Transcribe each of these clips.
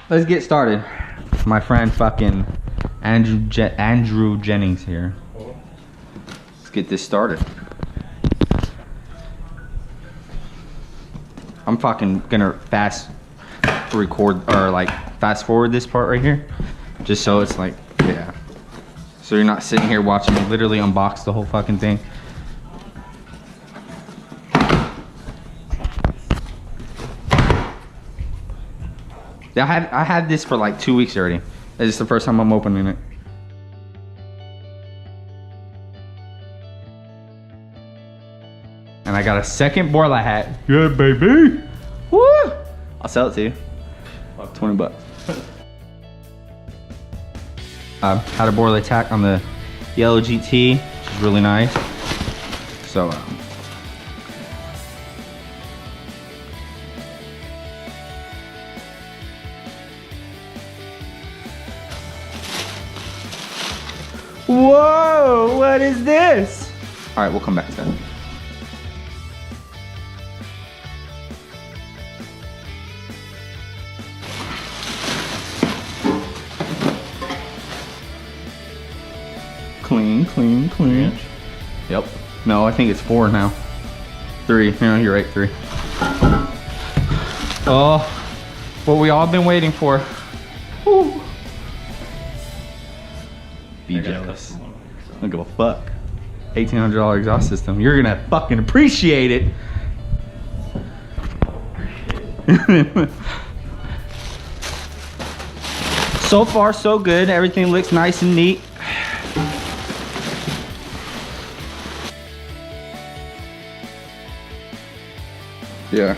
let's get started. My friend fucking Andrew Jennings here. Let's get this started. I'm fucking gonna fast forward this part right here, just so it's like, yeah. So you're not sitting here watching me literally unbox the whole fucking thing. I had this for like 2 weeks already. This is the first time I'm opening it. And I got a second Borla hat. Yeah, baby. Woo! I'll sell it to you. 20 bucks. Had a Borla Atak on the yellow GT, which is really nice. So, whoa, what is this? All right, we'll come back to that. Clean, clean, clean. Yep. No, I think it's 4 now. 3. No, you're right, 3. Oh, what we all been waiting for. Woo. Be jealous. I don't give a fuck. $1,800 exhaust system. You're gonna fucking appreciate it. So far, so good. Everything looks nice and neat. Yeah.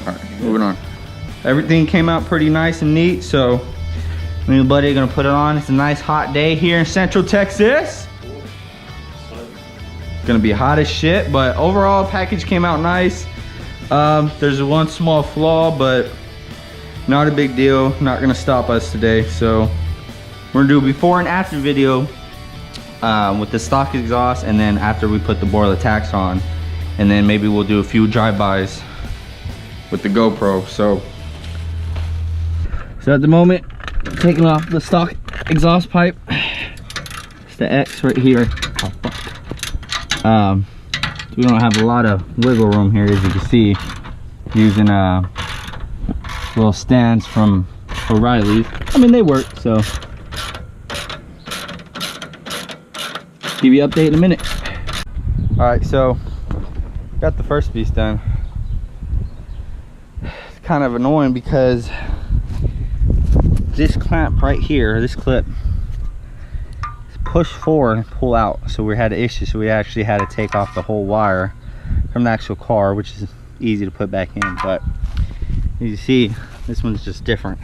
Alright, moving on. Everything came out pretty nice and neat, so me and buddy are gonna put it on. It's a nice hot day here in Central Texas. Gonna be hot as shit, but overall package came out nice. There's one small flaw, but not a big deal. Not gonna stop us today, so we're gonna do a before and after video with the stock exhaust, and then after we put the Borla Ataks on, and then maybe we'll do a few drive-bys with the GoPro. So at the moment, taking off the stock exhaust pipe. It's the X right here. Oh, fuck. We don't have a lot of wiggle room here, as you can see, using little stands from O'Reilly's. I mean, they work, so give you an update in a minute. All right, so got the first piece done. It's kind of annoying because this clamp right here, this clip, is push forward and pull out. So we had an issue. So we actually had to take off the whole wire from the actual car, which is easy to put back in. But you see, this one's just different.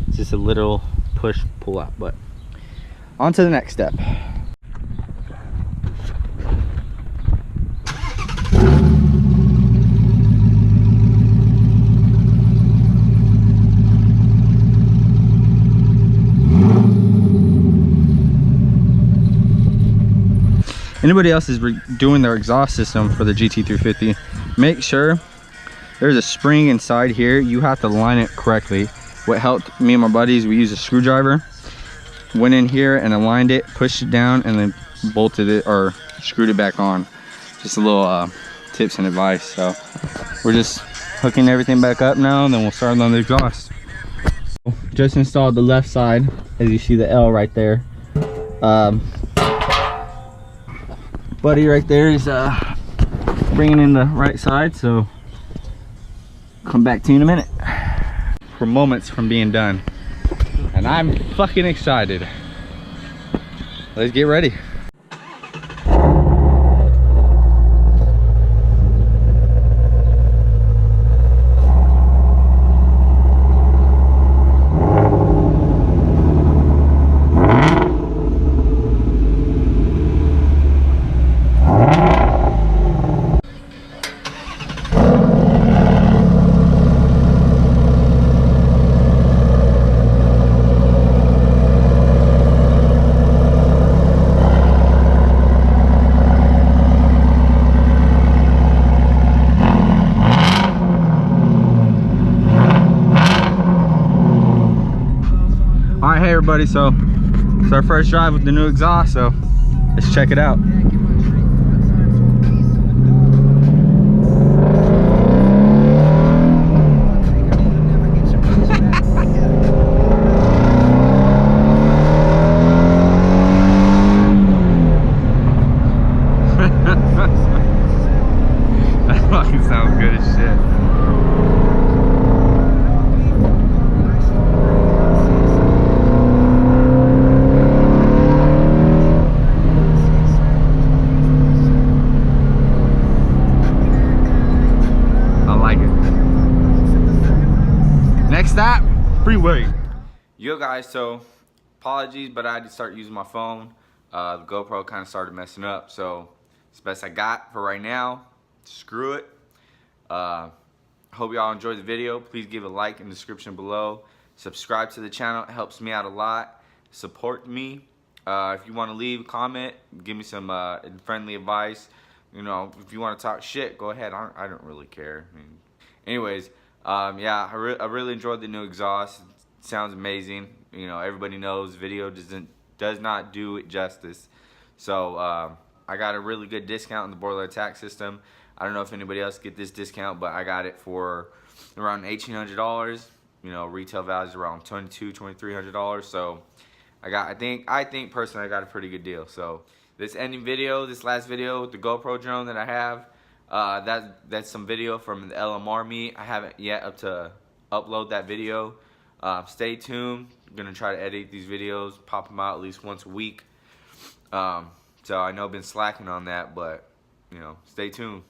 It's just a little push pull out. But on to the next step. Anybody else is doing their exhaust system for the Gt350, make sure there's a spring inside here. You have to line it correctly. What helped me and my buddies, we used a screwdriver, went in here and aligned it, pushed it down, and then bolted it or screwed it back on. Just a little tips and advice. So we're just hooking everything back up now, and then we'll start on the exhaust. Just installed the left side, as you see the L right there. Buddy right there is bringing in the right side, so come back to you in a minute. We're moments from being done, and I'm fucking excited. Let's get ready. right, hey everybody, so it's our first drive with the new exhaust, so let's check it out. That fucking sounds good as shit. Next stop, freeway. Yo guys, so apologies, but I had to start using my phone. The GoPro kind of started messing up, so it's the best I got for right now. Screw it. Hope y'all enjoyed the video. Please give a like in the description below. Subscribe to the channel, it helps me out a lot. Support me. If you want to leave a comment, give me some friendly advice. You know, if you want to talk shit, go ahead. I don't really care. I mean, anyways. Yeah, I really enjoyed the new exhaust. It sounds amazing. You know, everybody knows video does not do it justice. So I got a really good discount in the Borla Atak system. I don't know if anybody else get this discount, but I got it for around $1,800. You know, retail value is around $2,200–$2,300. So I think personally I got a pretty good deal. So this last video with the GoPro drone that I have. That's some video from the LMR meet. I haven't yet upload that video. Stay tuned. I'm gonna try to edit these videos, pop them out at least once a week. So I know I've been slacking on that, but you know, stay tuned.